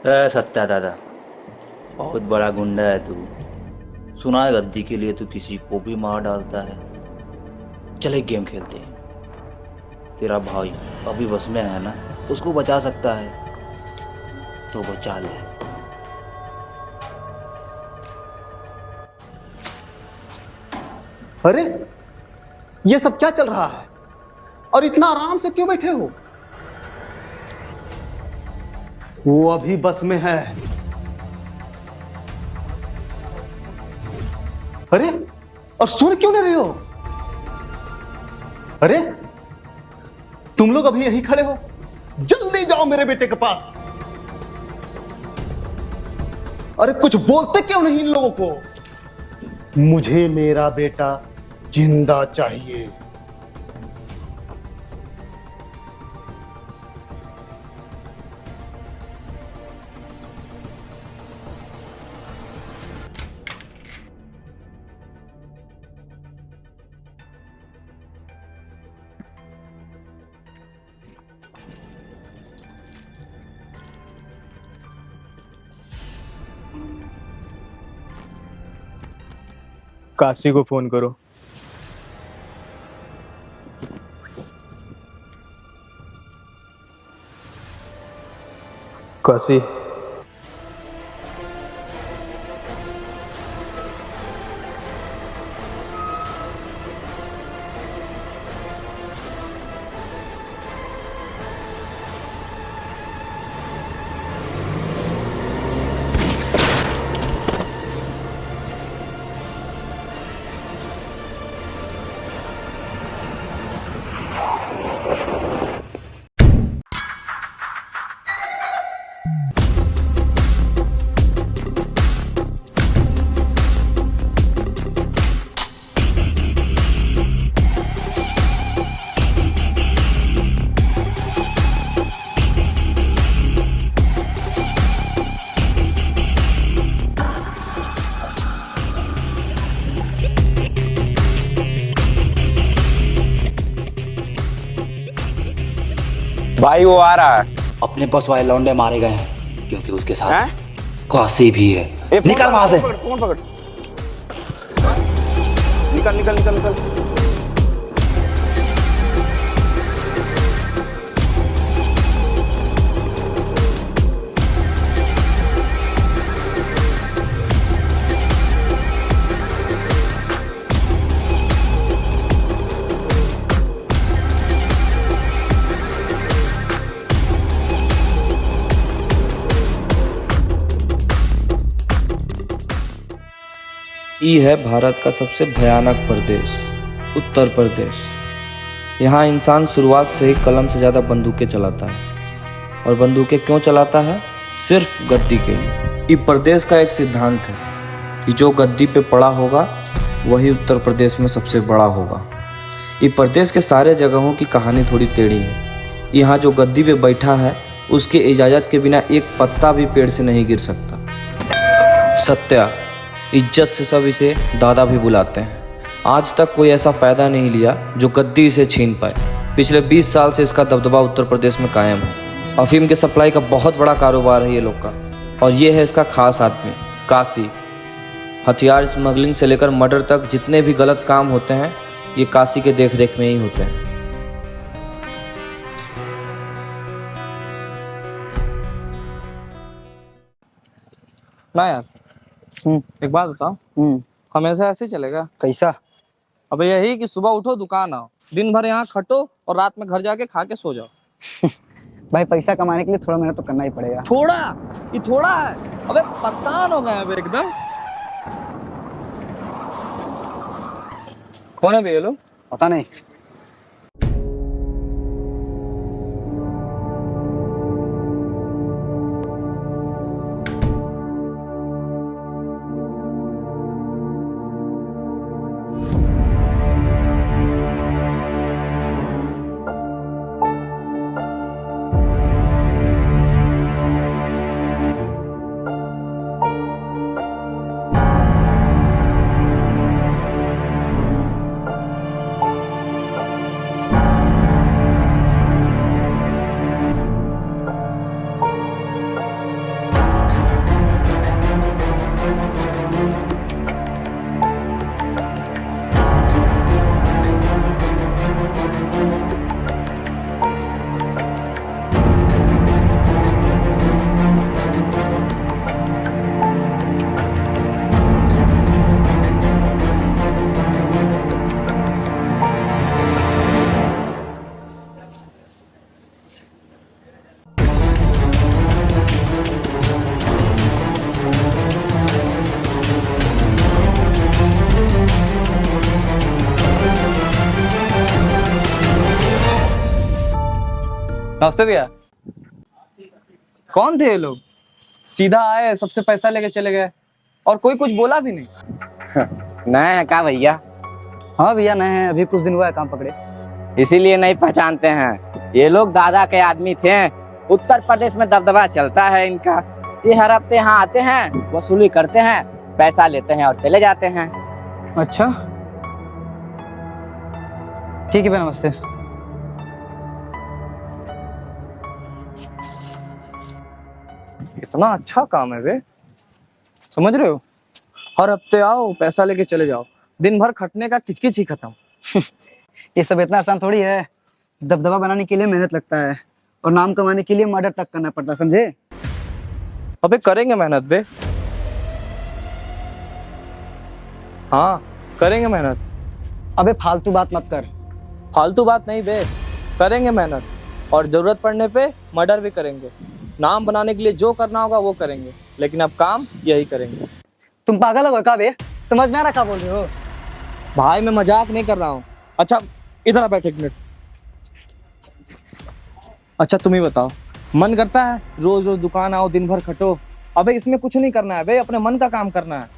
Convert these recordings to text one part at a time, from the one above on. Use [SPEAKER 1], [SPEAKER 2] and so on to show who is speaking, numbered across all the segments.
[SPEAKER 1] सत्या दादा, बहुत बड़ा गुंडा है तू। सुना है गद्दी के लिए तू किसी को भी मार डालता है। चल एक गेम खेलते हैं। तेरा भाई अभी बस में है ना, उसको बचा सकता है तो बचा ले।
[SPEAKER 2] अरे, ये सब क्या चल रहा है? और इतना आराम से क्यों बैठे हो? वो अभी बस में है। अरे, और सुन क्यों नहीं रहे हो? अरे, तुम लोग अभी यहीं खड़े हो? जल्दी जाओ मेरे बेटे के पास। अरे, कुछ बोलते क्यों नहीं इन लोगों को? मुझे मेरा बेटा जिंदा चाहिए।
[SPEAKER 3] काशी को फोन करो। काशी,
[SPEAKER 4] भाई वो आ रहा है।
[SPEAKER 1] अपने पास वाले लौंडे मारे गए हैं क्योंकि उसके साथ
[SPEAKER 4] हैं?
[SPEAKER 1] काशी भी है। निकल वहां से।
[SPEAKER 4] फोन पकड़। निकल निकल निकल निकल।
[SPEAKER 5] ई है भारत का सबसे भयानक प्रदेश, उत्तर प्रदेश। यहाँ इंसान शुरुआत से ही कलम से ज़्यादा बंदूकें चलाता है। और बंदूकें क्यों चलाता है? सिर्फ गद्दी के लिए। ई प्रदेश का एक सिद्धांत है कि जो गद्दी पे पड़ा होगा वही उत्तर प्रदेश में सबसे बड़ा होगा। ई प्रदेश के सारे जगहों की कहानी थोड़ी टेढ़ी है। यहाँ जो गद्दी पे बैठा है उसकी इजाज़त के बिना एक पत्ता भी पेड़ से नहीं गिर सकता। सत्या, इज्जत से सब इसे दादा भी बुलाते हैं। आज तक कोई ऐसा पैदा नहीं लिया जो गद्दी इसे छीन पाए। पिछले 20 साल से इसका दबदबा उत्तर प्रदेश में कायम है। अफीम के सप्लाई का बहुत बड़ा कारोबार है ये लोग का। और ये है इसका खास आदमी, काशी। हथियार स्मगलिंग से लेकर मर्डर तक जितने भी गलत काम होते हैं ये काशी के देख रेख में ही होते हैं।
[SPEAKER 3] ना यार, एक बात बताओ, हमेशा ऐसे ही चलेगा?
[SPEAKER 6] कैसा?
[SPEAKER 3] अब यही कि सुबह उठो, दुकान आओ, दिन भर यहाँ खटो और रात में घर जाके खा के सो जाओ।
[SPEAKER 6] भाई, पैसा कमाने के लिए थोड़ा मेहनत तो करना ही पड़ेगा।
[SPEAKER 3] थोड़ा? ये थोड़ा है? अबे परेशान हो गए अब एकदम। कौन है भैया लोग?
[SPEAKER 6] पता नहीं।
[SPEAKER 3] नमस्ते भैया। कौन थे ये लोग? सीधा आए, सबसे पैसा लेके चले गए और कोई कुछ बोला भी नहीं।
[SPEAKER 4] नए है क्या भैया?
[SPEAKER 6] हाँ भैया नए हैं, अभी कुछ दिन हुआ है काम पकड़े।
[SPEAKER 4] इसीलिए नहीं पहचानते हैं। ये लोग दादा के आदमी थे। उत्तर प्रदेश में दबदबा चलता है इनका। ये हर हफ्ते यहाँ आते हैं, वसूली करते हैं, पैसा लेते हैं और चले जाते हैं।
[SPEAKER 6] अच्छा ठीक है भैया, नमस्ते।
[SPEAKER 3] इतना अच्छा काम है बे, समझ रहे हो? हर हफ्ते आओ, पैसा लेके चले जाओ, दिन भर खटने का किचकिच ही खत्म।
[SPEAKER 6] ये सब इतना आसान थोड़ी है। दबदबा बनाने के लिए मेहनत लगता है और नाम कमाने के लिए मर्डर तक करना पड़ता है, समझे?
[SPEAKER 3] अबे करेंगे मेहनत बे, हाँ करेंगे मेहनत।
[SPEAKER 6] अबे फालतू बात मत कर।
[SPEAKER 3] फालतू बात नहीं बे, करेंगे मेहनत और जरूरत पड़ने पे मर्डर भी करेंगे। नाम बनाने के लिए जो करना होगा वो करेंगे, लेकिन अब काम यही करेंगे।
[SPEAKER 6] तुम पागल हो क्या बे? समझ में आ रहा क्या बोल रहे हो?
[SPEAKER 3] भाई मैं मजाक नहीं कर रहा हूँ। अच्छा इधर आ, बैठ एक मिनट। अच्छा तुम ही बताओ, मन करता है रोज रोज दुकान आओ, दिन भर खटो? अबे इसमें कुछ नहीं करना है बे, अपने मन का काम करना है।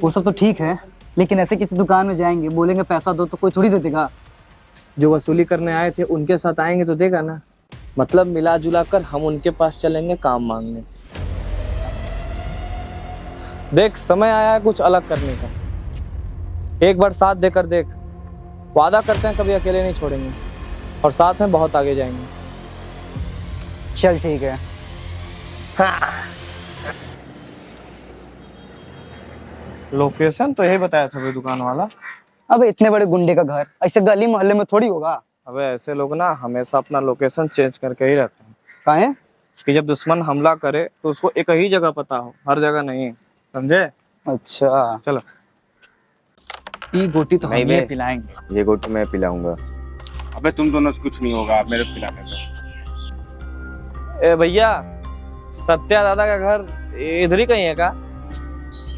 [SPEAKER 6] वो सब तो ठीक है, लेकिन ऐसे किसी दुकान में जाएंगे, बोलेंगे पैसा दो, तो कोई थोड़ी दे देगा।
[SPEAKER 3] जो वसूली करने आए थे उनके साथ आएंगे तो देगा ना। मतलब मिला जुला कर हम उनके पास चलेंगे काम मांगने। देख समय आया है कुछ अलग करने का, एक बार साथ देकर देख। वादा करते हैं कभी अकेले नहीं छोड़ेंगे और साथ में बहुत आगे जाएंगे।
[SPEAKER 6] चल ठीक है।
[SPEAKER 3] लोकेशन तो यही बताया था भाई दुकान वाला।
[SPEAKER 6] अबे इतने बड़े गुंडे का घर ऐसे गली मोहल्ले में थोड़ी होगा।
[SPEAKER 3] अबे ऐसे लोग ना हमेशा अपना लोकेशन चेंज करके ही रहते हैं।
[SPEAKER 6] काहे?
[SPEAKER 3] कि जब दुश्मन हमला करे तो उसको एक ही जगह पता हो, हर जगह नहीं, समझे?
[SPEAKER 6] अच्छा
[SPEAKER 3] चलो ये गोटी तो
[SPEAKER 4] नहीं
[SPEAKER 3] हम
[SPEAKER 4] बे।
[SPEAKER 3] पिलाएंगे।
[SPEAKER 4] ये गोटी मैं पिलाऊंगा।
[SPEAKER 7] अबे तुम दोनों से कुछ नहीं होगा, आप मेरे को पिला देते।
[SPEAKER 3] ए भैया, सत्या दादा का घर इधर ही कहीं है का?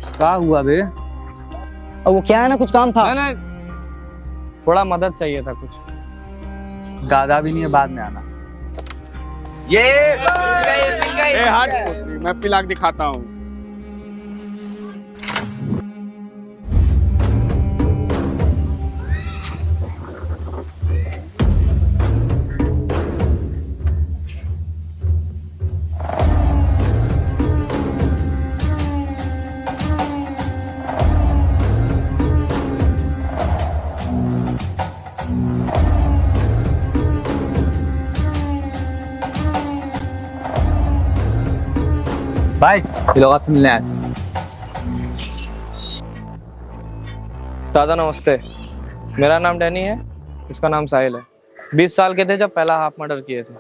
[SPEAKER 6] क्या हुआ बे? अब वो क्या है ना, कुछ काम था।
[SPEAKER 3] नहीं, थोड़ा मदद चाहिए था कुछ। दादा भी नहीं है, बाद में आना।
[SPEAKER 7] ए हट, मैं पिला के दिखाता हूँ।
[SPEAKER 3] भाई ये लोग आपसे मिलने आए। दादा नमस्ते, मेरा नाम डैनी है, इसका नाम साहिल है। 20 साल के थे जब पहला हाफ मर्डर किए थे।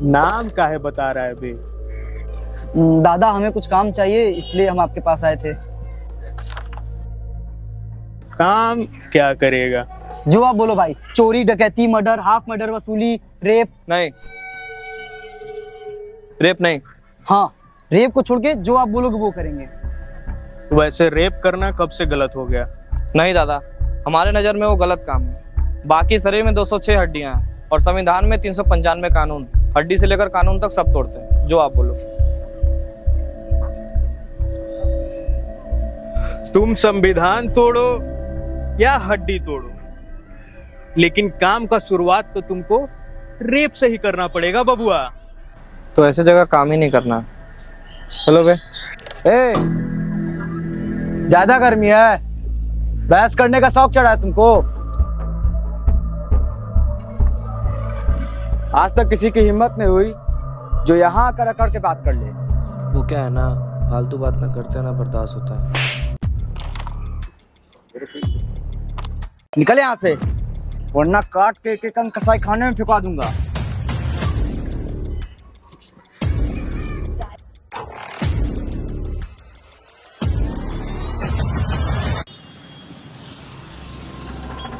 [SPEAKER 7] नाम काहे बता रहा है बे?
[SPEAKER 6] दादा हमें कुछ काम चाहिए, इसलिए हम आपके पास आए थे।
[SPEAKER 7] काम क्या करेगा?
[SPEAKER 6] जो आप बोलो भाई। चोरी, डकैती, मर्डर, हाफ मर्डर, वसूली, रेप।
[SPEAKER 3] नहीं, रेप नहीं।
[SPEAKER 6] हाँ, रेप को छोड़ के जो आप बोलोगे वो करेंगे।
[SPEAKER 7] वैसे रेप करना कब से गलत हो गया?
[SPEAKER 3] नहीं दादा, हमारे नजर में वो गलत काम है। बाकी शरीर में 206 हड्डियां हैं और संविधान में 395 कानून। हड्डी से लेकर कानून तक सब तोड़ते हैं। जो आप बोलो।
[SPEAKER 7] तुम संविधान तोड़ो या हड्डी तोड़ो, लेकिन काम का शुरुआत तो तुमको रेप से ही करना पड़ेगा बबुआ।
[SPEAKER 3] तो ऐसे जगह काम ही नहीं करना। चलो बे।
[SPEAKER 6] ए, ज्यादा गर्मी है, बहस करने का शौक चढ़ा है तुमको? आज तक किसी की हिम्मत नहीं हुई जो यहाँ आकर अकड़ के बात कर ले।
[SPEAKER 5] वो क्या है ना, फालतू बात ना करते ना बर्दाश्त होता है।
[SPEAKER 6] निकल यहाँ से, वरना काट के एक अंग कसाई खाने में फेंका दूंगा।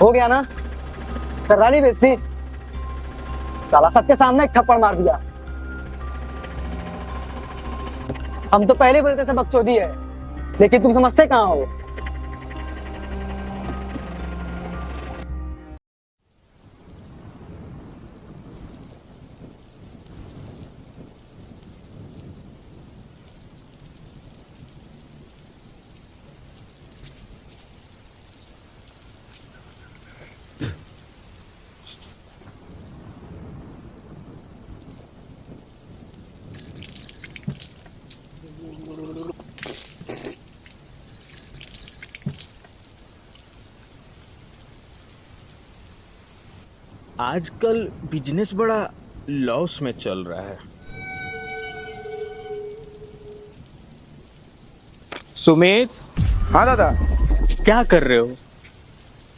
[SPEAKER 6] हो गया ना? कर्रानी बेइज्जती। साला सबके सामने एक थप्पड़ मार दिया। हम तो पहले बोलते थे बकचोदी है, लेकिन तुम समझते कहाँ हो?
[SPEAKER 7] आजकल बिजनेस बड़ा लॉस में चल रहा है। सुमित,
[SPEAKER 8] हाँ दादा,
[SPEAKER 7] क्या कर रहे हो?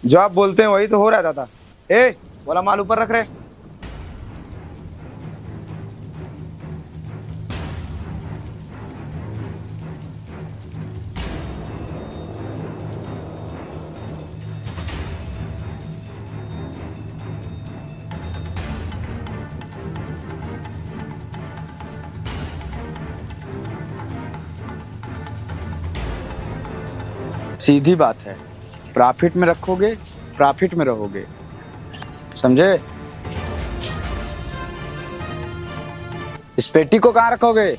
[SPEAKER 8] जो आप बोलते हैं वही तो हो रहा है दादा। ए, वाला माल ऊपर रख रहे।
[SPEAKER 6] सीधी बात है, प्रॉफिट में रखोगे प्रॉफिट में रहोगे, समझे? इस पेटी को कहाँ रखोगे?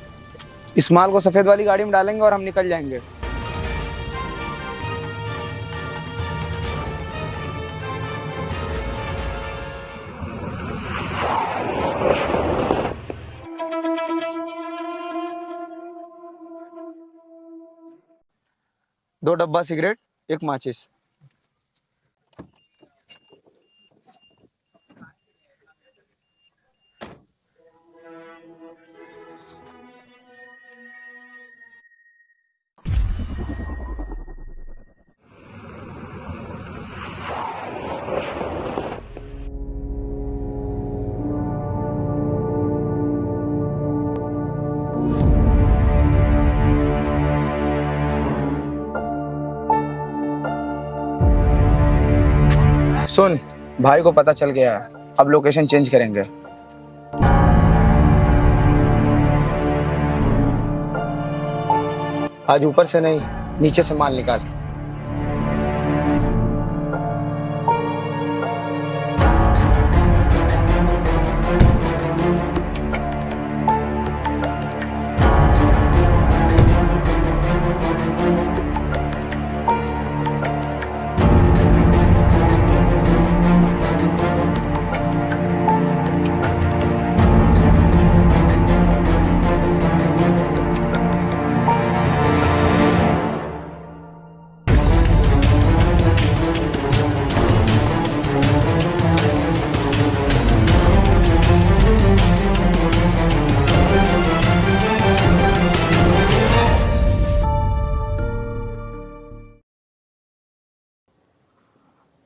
[SPEAKER 6] इस माल को सफेद वाली गाड़ी में डालेंगे और हम निकल जाएंगे। दो डब्बा सिगरेट, एक माचिस। सुन, भाई को पता चल गया है, अब लोकेशन चेंज करेंगे। आज ऊपर से नहीं, नीचे से माल निकाल।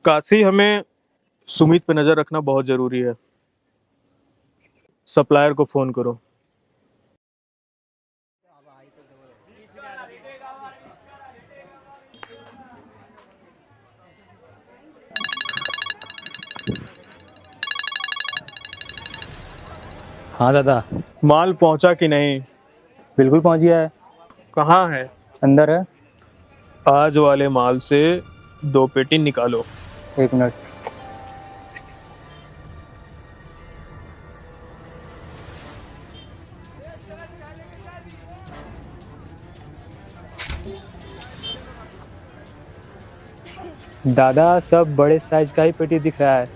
[SPEAKER 7] काशी, हमें सुमित पे नजर रखना बहुत जरूरी है। सप्लायर को फोन करो।
[SPEAKER 3] हाँ दादा,
[SPEAKER 7] माल पहुंचा कि नहीं?
[SPEAKER 3] बिल्कुल पहुंच गया है।
[SPEAKER 7] कहाँ है?
[SPEAKER 3] अंदर है।
[SPEAKER 7] आज वाले माल से 2 पेटी निकालो।
[SPEAKER 3] 1 मिनट। दादा, सब बड़े साइज का ही पेटी दिख रहा है।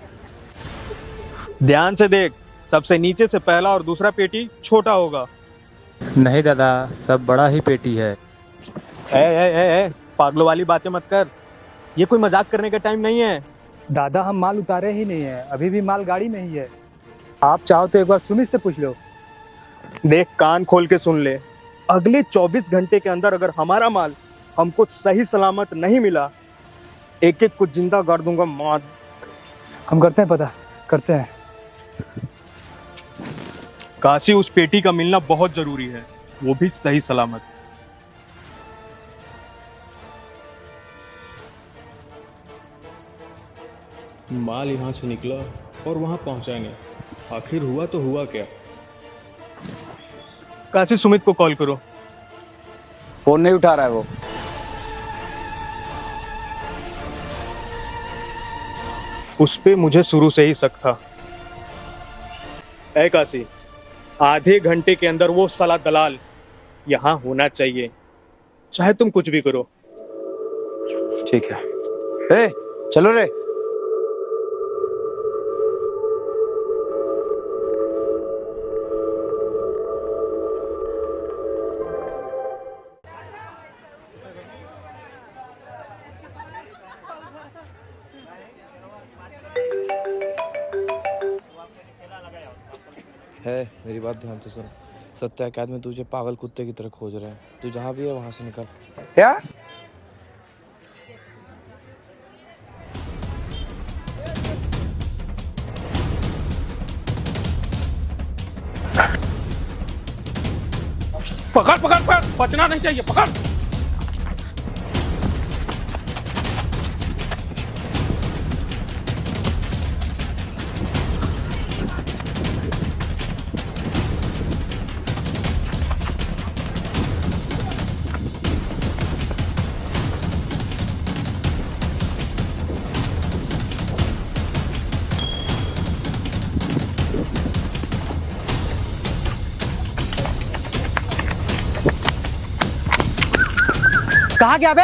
[SPEAKER 7] ध्यान से देख, सबसे नीचे से पहला और दूसरा पेटी छोटा होगा।
[SPEAKER 3] नहीं दादा, सब बड़ा ही पेटी है।
[SPEAKER 7] ए, पागलों वाली बातें मत कर। ये कोई मजाक करने का टाइम नहीं है।
[SPEAKER 3] दादा, हम माल उतारे ही नहीं है, अभी भी माल गाड़ी में ही है। आप चाहो तो एक बार सुमित से पूछ लो।
[SPEAKER 7] देख, कान खोल के सुन ले। अगले 24 घंटे के अंदर अगर हमारा माल हमको सही सलामत नहीं मिला, एक एक को जिंदा गाड़ दूंगा। मार।
[SPEAKER 3] हम करते हैं पता, करते हैं।
[SPEAKER 7] काशी, उस पेटी का मिलना बहुत जरूरी है, वो भी सही सलामत। माल यहां से निकला और वहां पहुंचा नहीं, आखिर हुआ तो हुआ क्या? काशी, सुमित को कॉल करो।
[SPEAKER 6] फोन नहीं उठा रहा है वो।
[SPEAKER 7] उस पे मुझे शुरू से ही शक था। ऐ काशी, आधे घंटे के अंदर वो साला दलाल यहाँ होना चाहिए, चाहे तुम कुछ भी करो।
[SPEAKER 6] ठीक है। ए, चलो रे।
[SPEAKER 5] है, मेरी बात ध्यान से सुन। सत्या अकेडमी तुझे पागल कुत्ते की तरह खोज रहे हैं। तू जहाँ भी है वहाँ से निकल।
[SPEAKER 3] क्या?
[SPEAKER 9] पकड़ पकड़ पकड़, बचना नहीं चाहिए, पकड़।
[SPEAKER 6] कहाँ गया बे?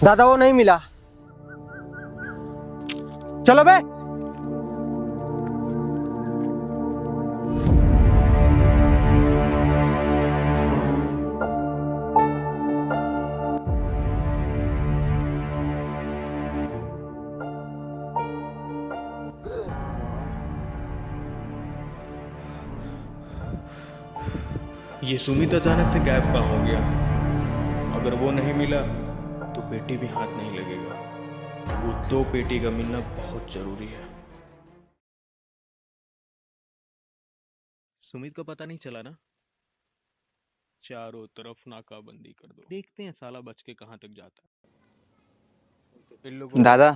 [SPEAKER 3] दादा वो नहीं मिला। चलो बे।
[SPEAKER 7] ये सुमित अचानक से गायब कहाँ हो गया? अगर वो नहीं मिला तो पेटी भी हाथ नहीं लगेगा। वो 2 पेटी का मिलना बहुत जरूरी है। सुमित को पता नहीं चला ना? चारों तरफ नाकाबंदी कर दो, देखते हैं साला बच के कहाँ तक जाता है।
[SPEAKER 6] दादा,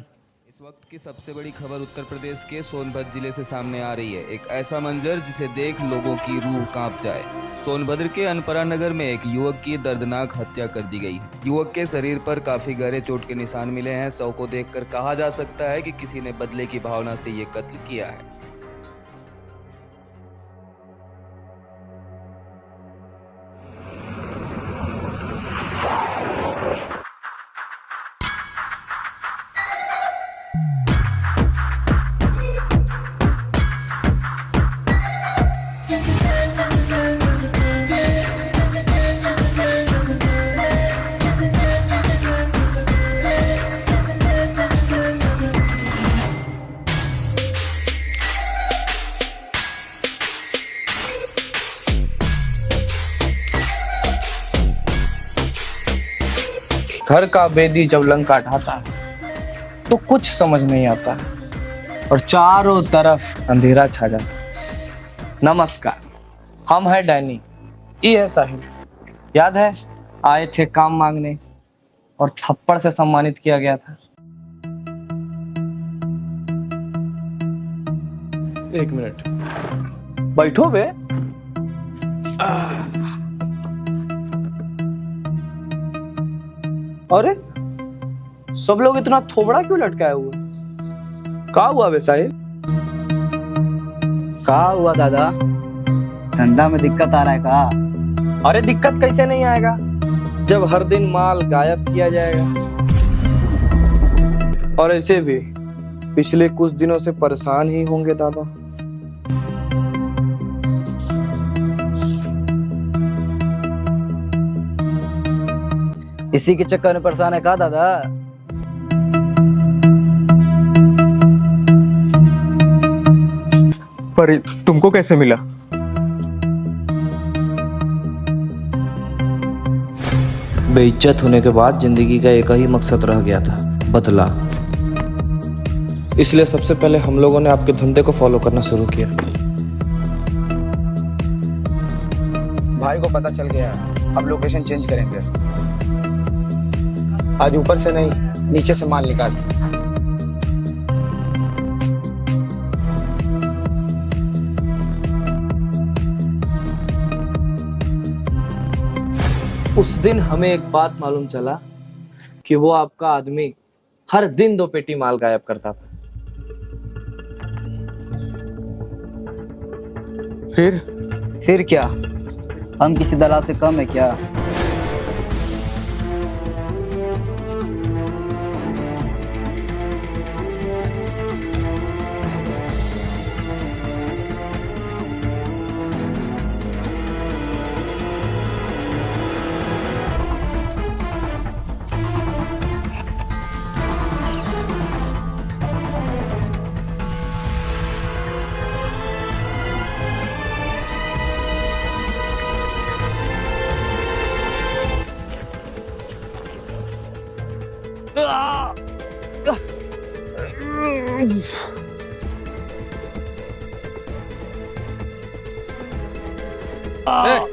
[SPEAKER 10] इस वक्त की सबसे बड़ी खबर उत्तर प्रदेश के सोनभद्र जिले से सामने आ रही है। एक ऐसा मंजर जिसे देख लोगों की रूह कांप जाए। सोनभद्र के अनपरा नगर में एक युवक की दर्दनाक हत्या कर दी गई। युवक के शरीर पर काफी गहरे चोट के निशान मिले हैं। शव को देखकर कहा जा सकता है कि किसी ने बदले की भावना से ये कत्ल किया है।
[SPEAKER 3] घर का बेदी जब लंका ढाता है तो कुछ समझ नहीं आता और चारों तरफ अंधेरा छा जाता है। नमस्कार, हम हैं डैनी, ये है साहिल। याद है आए थे काम मांगने और थप्पड़ से सम्मानित किया गया था।
[SPEAKER 5] एक मिनट,
[SPEAKER 3] बैठो बे। अरे सब लोग इतना थोबड़ा क्यों लटकाए हुए? का हुआ बे साहिल?
[SPEAKER 6] कहाँ हुआ दादा? धंधा में दिक्कत आ रहा है का?
[SPEAKER 3] अरे दिक्कत कैसे नहीं आएगा जब हर दिन माल गायब किया जाएगा। और ऐसे भी पिछले कुछ दिनों से परेशान ही होंगे दादा।
[SPEAKER 6] इसी के चक्कर में परेशान है का दादा?
[SPEAKER 7] पर तुमको कैसे मिला?
[SPEAKER 5] बेइज्जत होने के बाद जिंदगी का एक ही मकसद रह गया था, बदला। इसलिए सबसे पहले हम लोगों ने आपके धंधे को फॉलो करना शुरू किया।
[SPEAKER 6] भाई को पता चल गया, अब लोकेशन चेंज करेंगे। आज ऊपर से नहीं, नीचे से माल निकाल।
[SPEAKER 3] उस दिन हमें एक बात मालूम चला कि वो आपका आदमी हर दिन 2 पेटी माल गायब करता था।
[SPEAKER 6] फिर क्या? हम किसी दलाल से कम है क्या?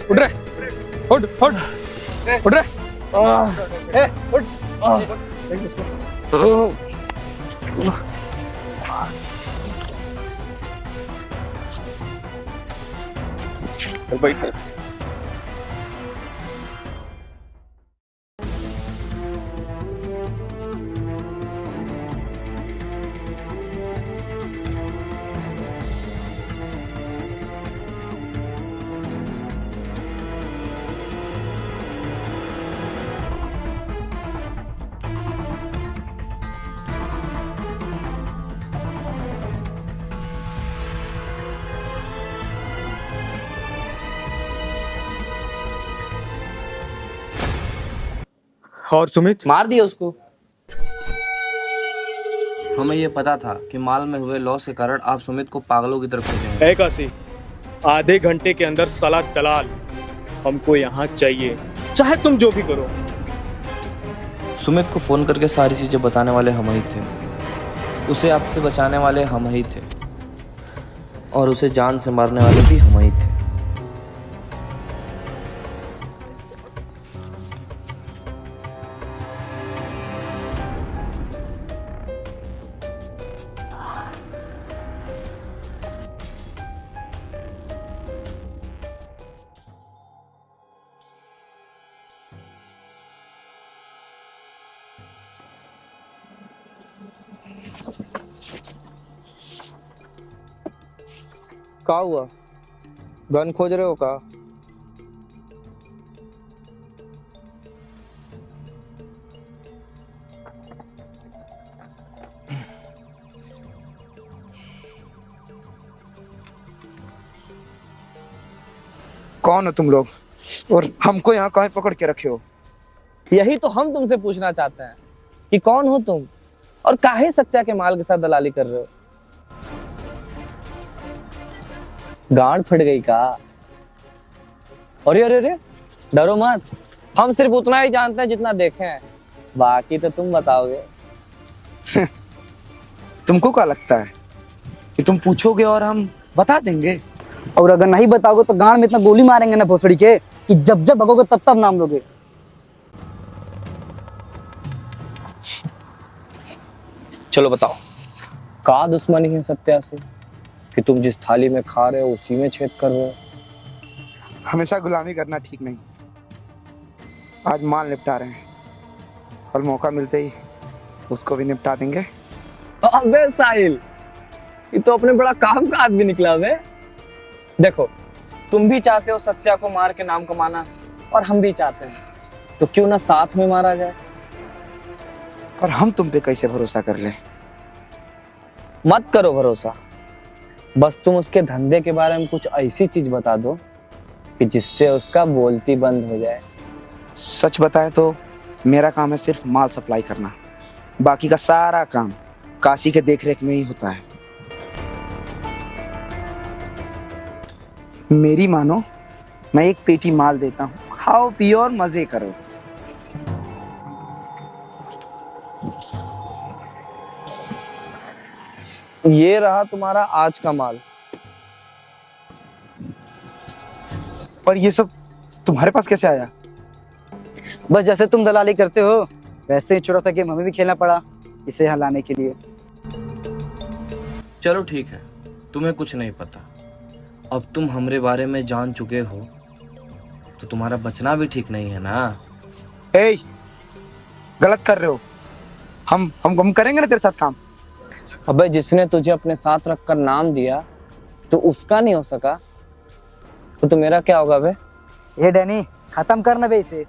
[SPEAKER 9] उठ रे, उठ उठ उठ रे। उठ। चल बैठ। और सुमित?
[SPEAKER 4] मार दिया उसको।
[SPEAKER 5] हमें ये पता था कि माल में हुए लॉस के कारण आप सुमित को पागलों की तरफ खोजेंगे।
[SPEAKER 7] काशी, आधे घंटे के अंदर साला दलाल हमको यहाँ चाहिए, चाहे तुम जो भी करो।
[SPEAKER 5] सुमित को फोन करके सारी चीजें बताने वाले हम ही थे, उसे आपसे बचाने वाले हम ही थे, और उसे जान से मारने वाले भी हम ही थे।
[SPEAKER 3] क्या हुआ? गन खोज रहे हो का?
[SPEAKER 8] कौन हो तुम लोग और हमको यहाँ काहे पकड़ के रखे हो?
[SPEAKER 3] यही तो हम तुमसे पूछना चाहते हैं कि कौन हो तुम और काहे सत्या के माल के साथ दलाली कर रहे हो? गांड फट गई का? अरे अरे अरे, डरो मत, हम सिर्फ उतना ही जानते हैं जितना देखे हैं, बाकी तो तुम बताओगे।
[SPEAKER 8] तुमको क्या लगता है कि तुम पूछोगे और हम बता देंगे?
[SPEAKER 6] और अगर नहीं बताओगे तो गांड में इतना गोली मारेंगे ना भोसड़ी के कि जब जब भगोगे तब तब नाम लोगे।
[SPEAKER 3] चलो बताओ, का दुश्मनी है सत्या से कि तुम जिस थाली में खा रहे हो उसी में छेद कर रहे हो?
[SPEAKER 8] हमेशा गुलामी करना ठीक नहीं। आज माल निपटा रहे हैं और मौका मिलते ही उसको भी निपटा देंगे।
[SPEAKER 3] अबे साहिल, ये तो अपने बड़ा काम का आदमी निकला बे। देखो, तुम भी चाहते हो सत्या को मार के नाम कमाना और हम भी चाहते हैं, तो क्यों ना साथ में मारा जाए।
[SPEAKER 8] और हम तुम पे कैसे भरोसा कर ले?
[SPEAKER 3] मत करो भरोसा, बस तुम उसके धंधे के बारे में कुछ ऐसी चीज बता दो कि जिससे उसका बोलती बंद हो जाए।
[SPEAKER 8] सच बताएं तो मेरा काम है सिर्फ माल सप्लाई करना, बाकी का सारा काम काशी के देखरेख में ही होता है। मेरी मानो, मैं एक पेटी माल देता हूँ, खाओ पियो और मजे करो।
[SPEAKER 3] ये रहा तुम्हारा आज का माल।
[SPEAKER 8] और ये सब तुम्हारे पास कैसे आया?
[SPEAKER 6] बस जैसे तुम दलाली करते हो वैसे ही छोटा सा गेम हमें भी खेलना पड़ा इसे यहाँ लाने के लिए।
[SPEAKER 5] चलो ठीक है, तुम्हें कुछ नहीं पता, अब तुम हमरे बारे में जान चुके हो तो तुम्हारा बचना भी ठीक नहीं है ना।
[SPEAKER 8] ए, गलत कर रहे हो। हम करेंगे ना तेरे साथ काम।
[SPEAKER 3] अबे जिसने तुझे अपने साथ रखकर नाम दिया तो उसका नहीं हो सका तो मेरा क्या होगा बे?
[SPEAKER 6] ये डैनी, खत्म करना बे इसे।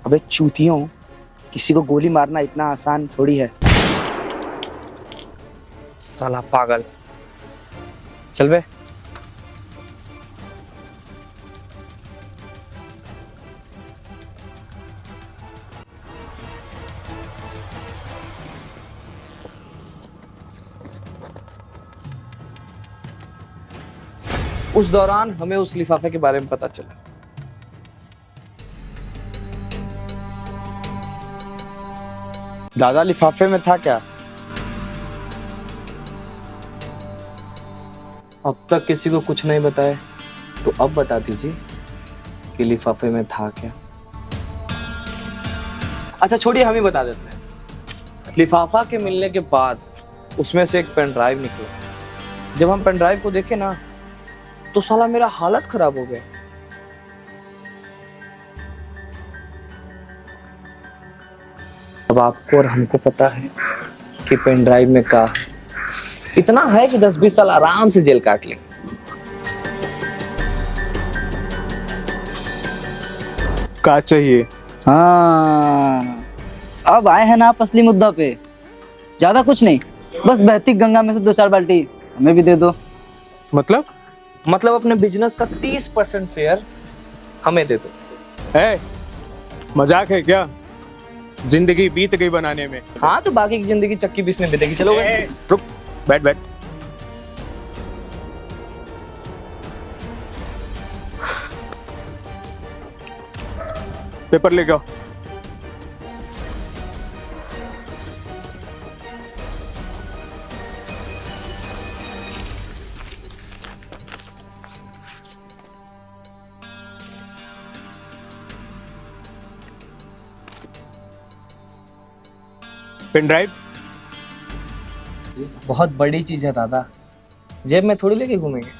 [SPEAKER 8] अबे चूतियों, किसी को गोली मारना इतना आसान थोड़ी है।
[SPEAKER 3] साला पागल, चल बे। उस दौरान हमें उस लिफाफे के बारे में पता चला।
[SPEAKER 8] दादा लिफाफे में था क्या?
[SPEAKER 3] अब तक किसी को कुछ नहीं बताए तो अब बता दीजिए कि लिफाफे में था क्या। अच्छा छोड़िए, हम ही बता देते हैं। लिफाफा के मिलने के बाद उसमें से एक पेन ड्राइव निकला। जब हम पेन ड्राइव को देखे ना तो साला मेरा हालत खराब हो गया। अब आपको और हमको पता है कि पेन ड्राइव में क्या है। इतना है कि 10-20 साल आराम से जेल काट लेंगे।
[SPEAKER 9] क्या चाहिए?
[SPEAKER 6] हाँ, अब आए हैं ना आप असली मुद्दा पे। ज्यादा कुछ नहीं, बस बहती गंगा में से 2-4 बाल्टी हमें भी दे दो।
[SPEAKER 3] मतलब अपने बिजनेस का 30% शेयर हमें दे दो।
[SPEAKER 9] है मजाक है क्या? जिंदगी बीत गई बनाने में।
[SPEAKER 3] हाँ तो बाकी की जिंदगी चक्की बीसने बीतेगी। चलो
[SPEAKER 9] रुक, बैठ बैठ। पेपर लेके आओ। पेन ड्राइव
[SPEAKER 3] बहुत बड़ी चीज है दादा, जेब में थोड़ी लेके घूमेंगे।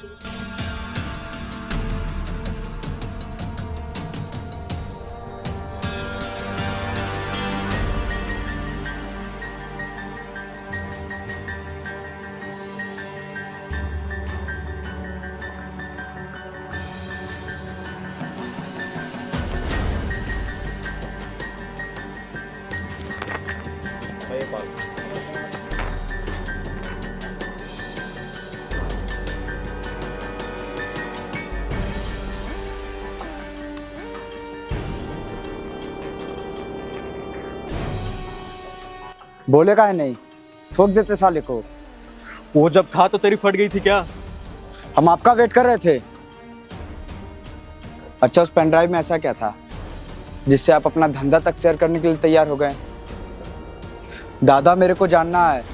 [SPEAKER 6] बोले का है नहीं, ठोक देते साले को।
[SPEAKER 9] वो जब था तो तेरी फट गई थी क्या?
[SPEAKER 6] हम आपका वेट कर रहे थे। अच्छा, उस पेन ड्राइव में ऐसा क्या था जिससे आप अपना धंधा तक शेयर करने के लिए तैयार हो गए? दादा, मेरे को जानना है।